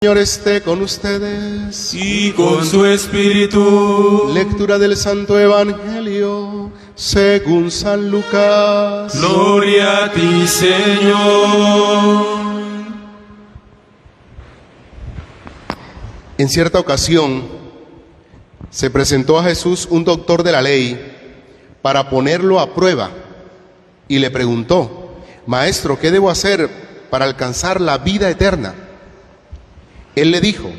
Señor esté con ustedes. Y con su espíritu. Lectura del Santo Evangelio según San Lucas. Gloria a ti, Señor. En cierta ocasión se presentó a Jesús un doctor de la ley para ponerlo a prueba y le preguntó: Maestro, ¿qué debo hacer para alcanzar la vida eterna? Él le dijo: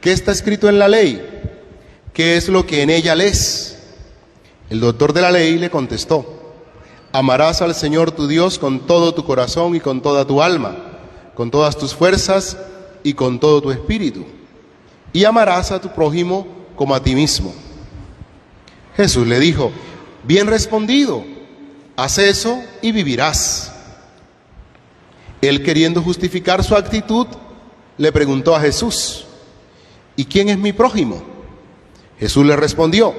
¿qué está escrito en la ley? ¿Qué es lo que en ella lees? El doctor de la ley le contestó: amarás al Señor tu Dios con todo tu corazón y con toda tu alma, con todas tus fuerzas y con todo tu espíritu, y amarás a tu prójimo como a ti mismo. Jesús le dijo: bien respondido, haz eso y vivirás. Él, queriendo justificar su actitud, le preguntó a Jesús: ¿y quién es mi prójimo? Jesús le respondió: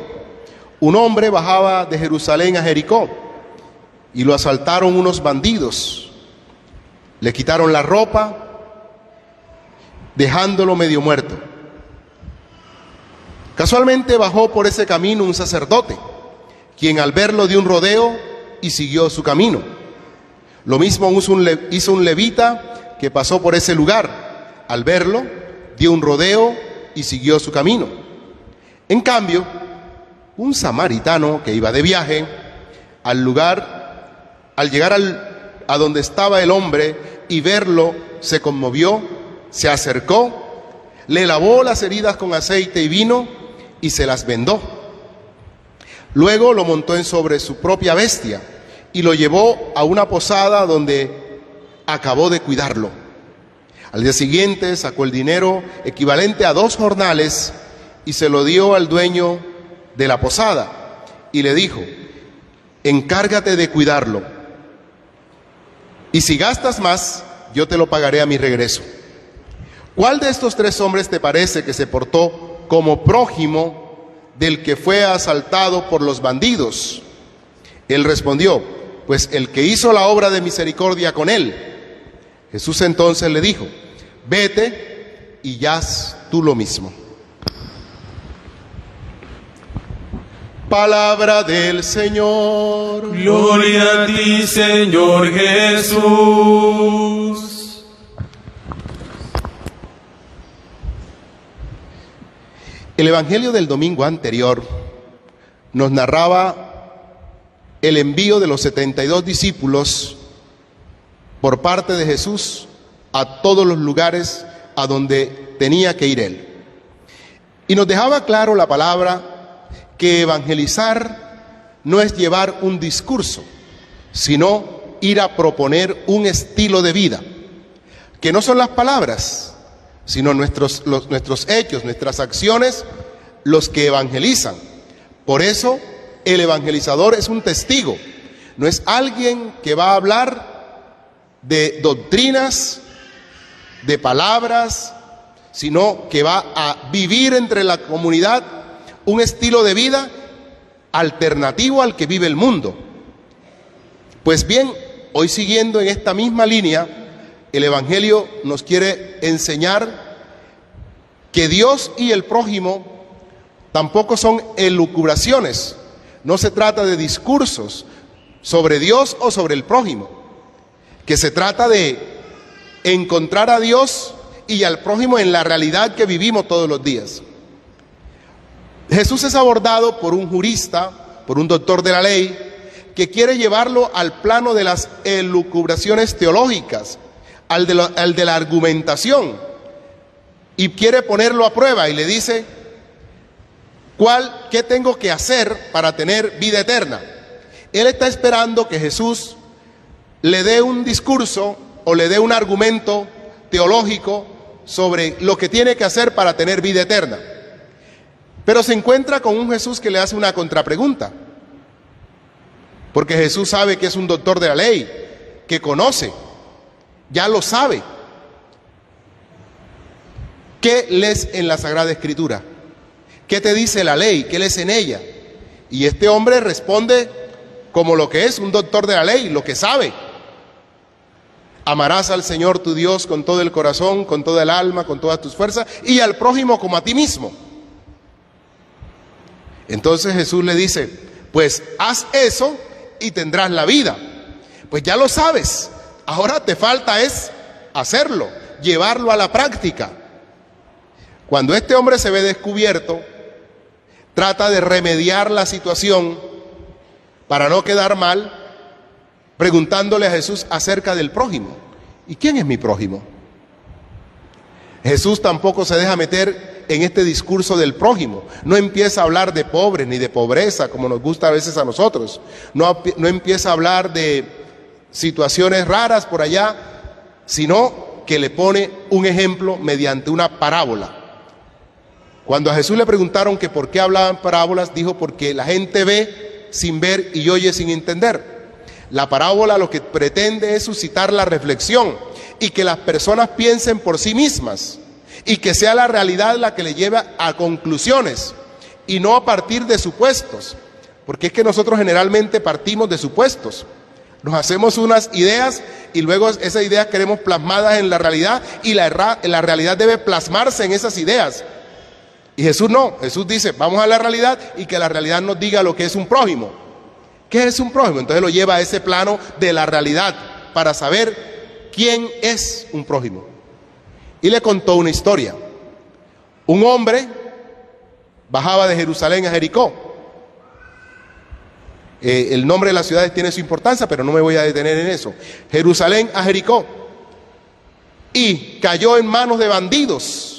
un hombre bajaba de Jerusalén a Jericó y lo asaltaron unos bandidos. Le quitaron la ropa, dejándolo medio muerto. Casualmente bajó por ese camino un sacerdote, quien al verlo dio un rodeo y siguió su camino. Lo mismo hizo un levita que pasó por ese lugar. Al verlo, dio un rodeo y siguió su camino. En cambio, un samaritano que iba de viaje, al llegar a donde estaba el hombre y verlo, se conmovió, se acercó, le lavó las heridas con aceite y vino y se las vendó. Luego lo montó sobre su propia bestia y lo llevó a una posada donde acabó de cuidarlo. Al día siguiente sacó el dinero equivalente a 2 jornales y se lo dio al dueño de la posada y le dijo: encárgate de cuidarlo, y si gastas más, yo te lo pagaré a mi regreso. ¿Cuál de estos 3 hombres te parece que se portó como prójimo del que fue asaltado por los bandidos? Él respondió: pues el que hizo la obra de misericordia con él. Jesús entonces le dijo: vete y haz tú lo mismo. Palabra del Señor. Gloria a ti, Señor Jesús. El Evangelio del domingo anterior nos narraba el envío de los 72 discípulos por parte de Jesús a todos los lugares a donde tenía que ir él. Y nos dejaba claro la palabra que evangelizar no es llevar un discurso, sino ir a proponer un estilo de vida, que no son las palabras, sino nuestros hechos, nuestras acciones, los que evangelizan. Por eso el evangelizador es un testigo, no es alguien que va a hablar de doctrinas, de palabras, sino que va a vivir entre la comunidad un estilo de vida alternativo al que vive el mundo. Pues bien, hoy, siguiendo en esta misma línea, el Evangelio nos quiere enseñar que Dios y el prójimo tampoco son elucubraciones. No se trata de discursos sobre Dios o sobre el prójimo, que se trata de encontrar a Dios y al prójimo en la realidad que vivimos todos los días. Jesús es abordado por un jurista, por un doctor de la ley, que quiere llevarlo al plano de las elucubraciones teológicas, al de la argumentación, y quiere ponerlo a prueba y le dice: ¿qué tengo que hacer para tener vida eterna? Él está esperando que Jesús le dé un discurso o le dé un argumento teológico sobre lo que tiene que hacer para tener vida eterna. Pero se encuentra con un Jesús que le hace una contrapregunta, porque Jesús sabe que es un doctor de la ley, que conoce, ya lo sabe. ¿Qué lees en la Sagrada Escritura? ¿Qué te dice la ley? ¿Qué lees en ella? Y este hombre responde como lo que es un doctor de la ley, lo que sabe. Amarás al Señor tu Dios con todo el corazón, con toda el alma, con todas tus fuerzas, y al prójimo como a ti mismo. Entonces Jesús le dice, pues haz eso y tendrás la vida. Pues ya lo sabes, ahora te falta es hacerlo, llevarlo a la práctica. Cuando este hombre se ve descubierto, trata de remediar la situación para no quedar mal, preguntándole a Jesús acerca del prójimo. ¿Y quién es mi prójimo? Jesús tampoco se deja meter en este discurso del prójimo. No empieza a hablar de pobres ni de pobreza, como nos gusta a veces a nosotros. No empieza a hablar de situaciones raras por allá, sino que le pone un ejemplo mediante una parábola. Cuando a Jesús le preguntaron que por qué hablaban parábolas, dijo porque la gente ve sin ver y oye sin entender. La parábola lo que pretende es suscitar la reflexión y que las personas piensen por sí mismas y que sea la realidad la que le lleve a conclusiones y no a partir de supuestos, porque es que nosotros generalmente partimos de supuestos. Nos hacemos unas ideas y luego esas ideas queremos plasmadas en la realidad y la realidad debe plasmarse en esas ideas. Y Jesús no, Jesús dice, vamos a la realidad y que la realidad nos diga lo que es un prójimo. ¿Qué es un prójimo? Entonces lo lleva a ese plano de la realidad para saber quién es un prójimo. Y le contó una historia. Un hombre bajaba de Jerusalén a Jericó. El nombre de las ciudades tiene su importancia, pero no me voy a detener en eso. Jerusalén a Jericó. Y cayó en manos de bandidos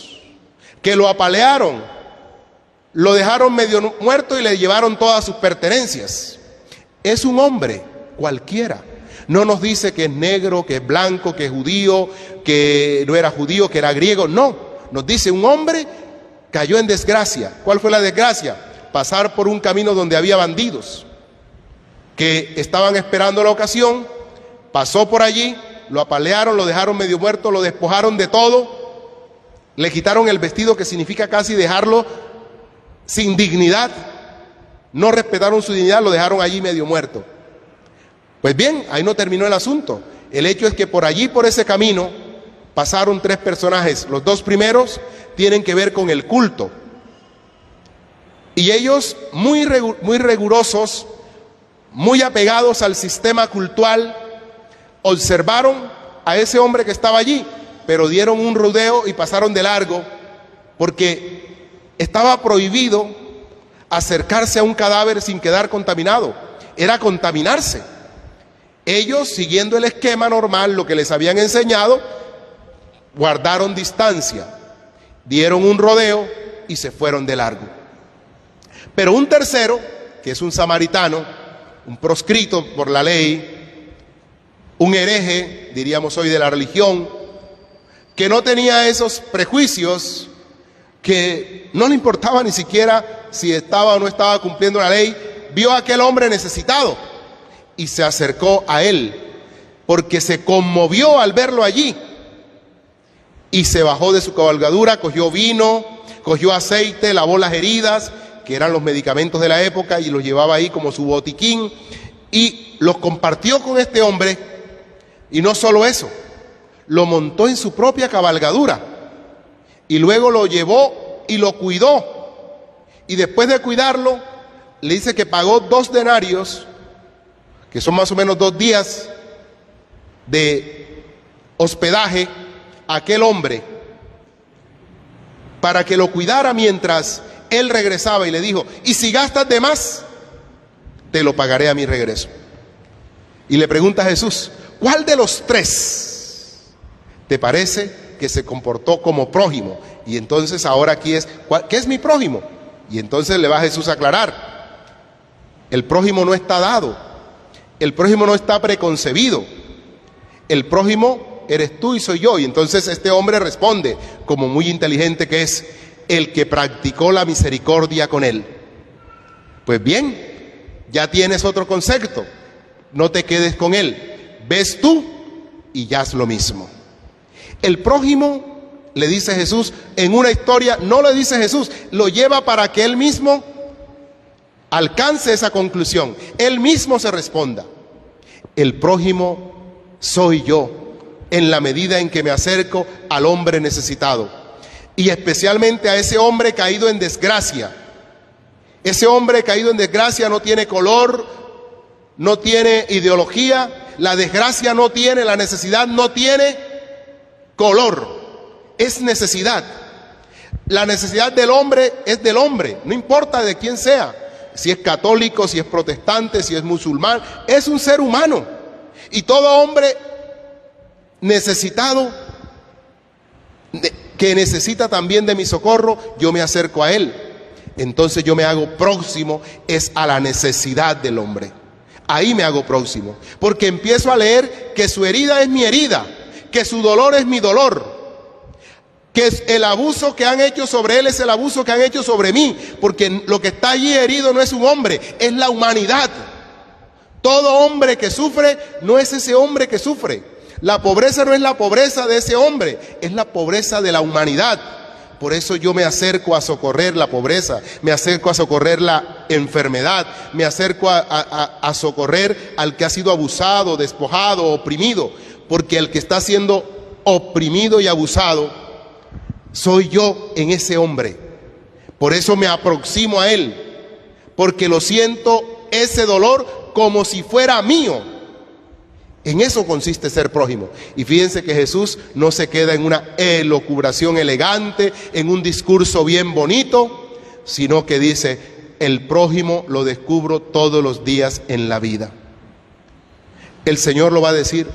que lo apalearon, lo dejaron medio muerto y le llevaron todas sus pertenencias. Es un hombre cualquiera. No nos dice que es negro, que es blanco, que es judío, que no era judío, que era griego. No, nos dice un hombre cayó en desgracia. ¿Cuál fue la desgracia? Pasar por un camino donde había bandidos que estaban esperando la ocasión. Pasó por allí, lo apalearon, lo dejaron medio muerto, lo despojaron de todo. Le quitaron el vestido, que significa casi dejarlo sin dignidad. No respetaron su dignidad, lo dejaron allí medio muerto. Pues bien, ahí no terminó el asunto. El hecho es que por allí, por ese camino, pasaron tres personajes. Los dos primeros tienen que ver con el culto. Y ellos, muy rigurosos, muy apegados al sistema cultural, observaron a ese hombre que estaba allí, pero dieron un rodeo y pasaron de largo, porque estaba prohibido acercarse a un cadáver sin quedar contaminado. Era contaminarse. Ellos, siguiendo el esquema normal, lo que les habían enseñado, guardaron distancia, dieron un rodeo y se fueron de largo. Pero un tercero, que es un samaritano, un proscrito por la ley, un hereje, diríamos hoy, de la religión, que no tenía esos prejuicios, que no le importaba ni siquiera si estaba o no estaba cumpliendo la ley, vio a aquel hombre necesitado y se acercó a él, porque se conmovió al verlo allí, y se bajó de su cabalgadura, cogió vino, cogió aceite, lavó las heridas, que eran los medicamentos de la época, y los llevaba ahí como su botiquín, y los compartió con este hombre. Y no solo eso, lo montó en su propia cabalgadura y luego lo llevó y lo cuidó, y después de cuidarlo le dice que pagó 2 denarios, que son más o menos 2 días de hospedaje, a aquel hombre para que lo cuidara mientras él regresaba, y le dijo, y si gastas de más, te lo pagaré a mi regreso. Y le pregunta a Jesús, ¿cuál de los 3 te parece que se comportó como prójimo? Y entonces ahora aquí es, ¿qué es mi prójimo? Y entonces le va Jesús a aclarar, el prójimo no está dado, el prójimo no está preconcebido, el prójimo eres tú y soy yo. Y entonces este hombre responde, como muy inteligente que es, el que practicó la misericordia con él. Pues bien, ya tienes otro concepto, no te quedes con él, ves tú y ya es lo mismo. El prójimo, le dice Jesús en una historia, no lo dice Jesús, lo lleva para que él mismo alcance esa conclusión, él mismo se responda. El prójimo soy yo, en la medida en que me acerco al hombre necesitado, y especialmente a ese hombre caído en desgracia. Ese hombre caído en desgracia no tiene color, no tiene ideología, la desgracia no tiene, la necesidad no tiene color, es necesidad. La necesidad del hombre es del hombre, no importa de quién sea, si es católico, si es protestante, si es musulmán, es un ser humano. Y todo hombre necesitado, que necesita también de mi socorro, yo me acerco a él. Entonces yo me hago próximo, es a la necesidad del hombre. Ahí me hago próximo, porque empiezo a leer que su herida es mi herida, que su dolor es mi dolor, que el abuso que han hecho sobre él es el abuso que han hecho sobre mí, porque lo que está allí herido no es un hombre, es la humanidad. Todo hombre que sufre no es ese hombre que sufre. La pobreza no es la pobreza de ese hombre, es la pobreza de la humanidad. Por eso yo me acerco a socorrer la pobreza, me acerco a socorrer la enfermedad, me acerco a socorrer al que ha sido abusado, despojado, oprimido, porque el que está siendo oprimido y abusado soy yo en ese hombre. Por eso me aproximo a él, porque lo siento ese dolor como si fuera mío. En eso consiste ser prójimo. Y fíjense que Jesús no se queda en una elucubración elegante, en un discurso bien bonito, sino que dice, el prójimo lo descubro todos los días en la vida. El Señor lo va a decir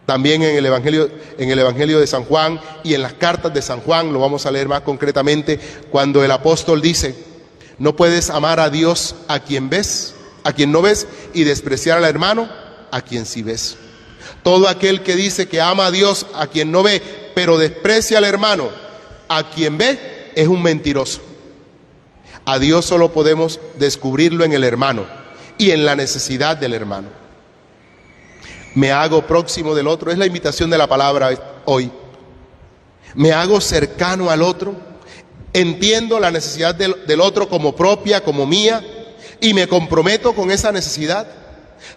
también en el Evangelio de San Juan y en las cartas de San Juan, lo vamos a leer más concretamente, cuando el apóstol dice, no puedes amar a Dios a quien no ves, y despreciar al hermano a quien sí ves. Todo aquel que dice que ama a Dios a quien no ve, pero desprecia al hermano a quien ve, es un mentiroso. A Dios solo podemos descubrirlo en el hermano y en la necesidad del hermano. Me hago próximo del otro, es la invitación de la palabra hoy. Me hago cercano al otro, entiendo la necesidad del otro como propia, como mía, y me comprometo con esa necesidad.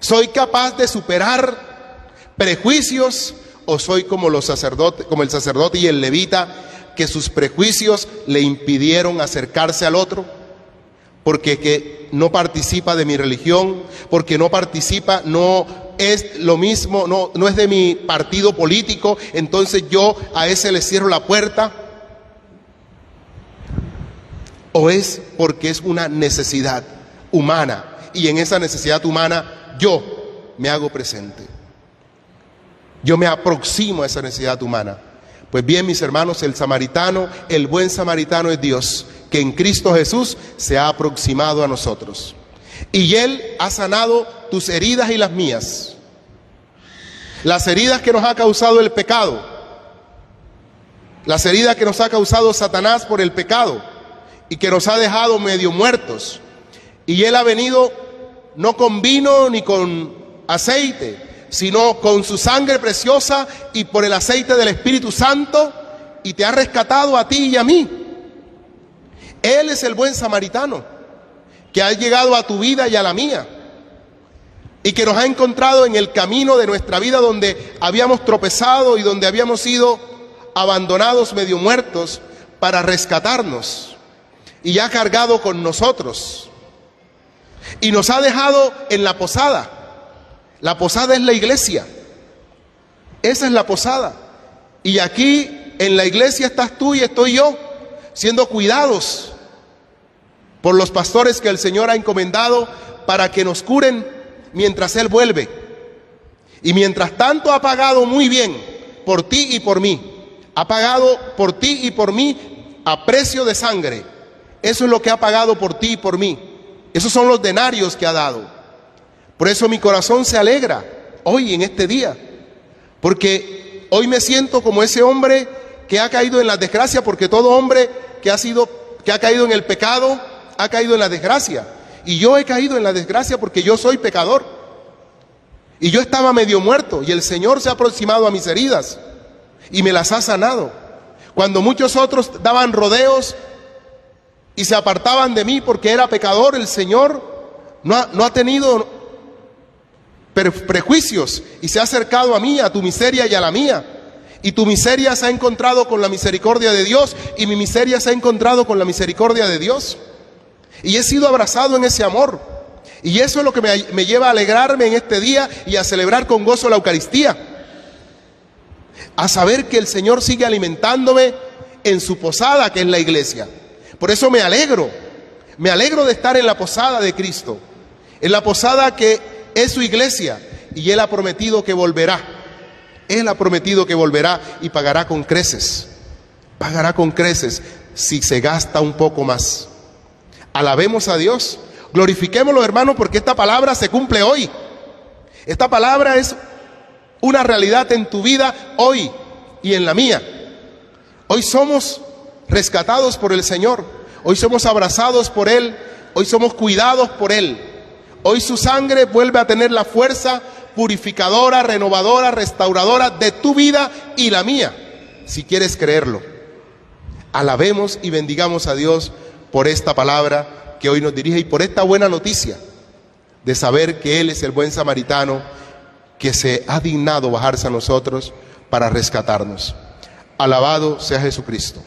¿Soy capaz de superar prejuicios o soy como el sacerdote y el levita, que sus prejuicios le impidieron acercarse al otro? Porque que no participa de mi religión, porque no participa, no es lo mismo, no es de mi partido político, entonces yo a ese le cierro la puerta. ¿O es porque es una necesidad humana y en esa necesidad humana yo me hago presente? Yo me aproximo a esa necesidad humana. Pues bien, mis hermanos, el buen samaritano es Dios, que en Cristo Jesús se ha aproximado a nosotros. Y Él ha sanado tus heridas y las mías. Las heridas que nos ha causado el pecado. Las heridas que nos ha causado Satanás por el pecado y que nos ha dejado medio muertos. Y Él ha venido no con vino ni con aceite, sino con su sangre preciosa y por el aceite del Espíritu Santo, y te ha rescatado a ti y a mí. Él es el buen samaritano, que ha llegado a tu vida y a la mía, y que nos ha encontrado en el camino de nuestra vida donde habíamos tropezado y donde habíamos sido abandonados medio muertos, para rescatarnos, y ha cargado con nosotros. Y nos ha dejado en la posada. La posada es la iglesia. Esa es la posada. Y aquí en la iglesia estás tú y estoy yo, siendo cuidados por los pastores que el Señor ha encomendado para que nos curen mientras Él vuelve. Y mientras tanto ha pagado muy bien por ti y por mí. Ha pagado por ti y por mí a precio de sangre. Eso es lo que ha pagado por ti y por mí. Esos son los denarios que ha dado. Por eso mi corazón se alegra hoy en este día, porque hoy me siento como ese hombre que ha caído en la desgracia, porque todo hombre que ha caído en el pecado ha caído en la desgracia. Y yo he caído en la desgracia porque yo soy pecador. Y yo estaba medio muerto y el Señor se ha aproximado a mis heridas y me las ha sanado. Cuando muchos otros daban rodeos y se apartaban de mí porque era pecador, el Señor no ha tenido prejuicios y se ha acercado a mí, a tu miseria y a la mía. Y tu miseria se ha encontrado con la misericordia de Dios y mi miseria se ha encontrado con la misericordia de Dios. Y he sido abrazado en ese amor. Y eso es lo que me lleva a alegrarme en este día y a celebrar con gozo la Eucaristía. A saber que el Señor sigue alimentándome en su posada, que es la iglesia. Por eso me alegro de estar en la posada de Cristo, en la posada que es su iglesia, y Él ha prometido que volverá. Él ha prometido que volverá y pagará con creces si se gasta un poco más. Alabemos a Dios, glorifiquémoslo, hermano, porque esta palabra se cumple hoy. Esta palabra es una realidad en tu vida hoy y en la mía. Hoy somos rescatados por el Señor, hoy somos abrazados por Él, hoy somos cuidados por Él. Hoy su sangre vuelve a tener la fuerza purificadora, renovadora, restauradora de tu vida y la mía, si quieres creerlo. Alabemos y bendigamos a Dios por esta palabra que hoy nos dirige y por esta buena noticia de saber que Él es el buen samaritano que se ha dignado bajarse a nosotros para rescatarnos. Alabado sea Jesucristo.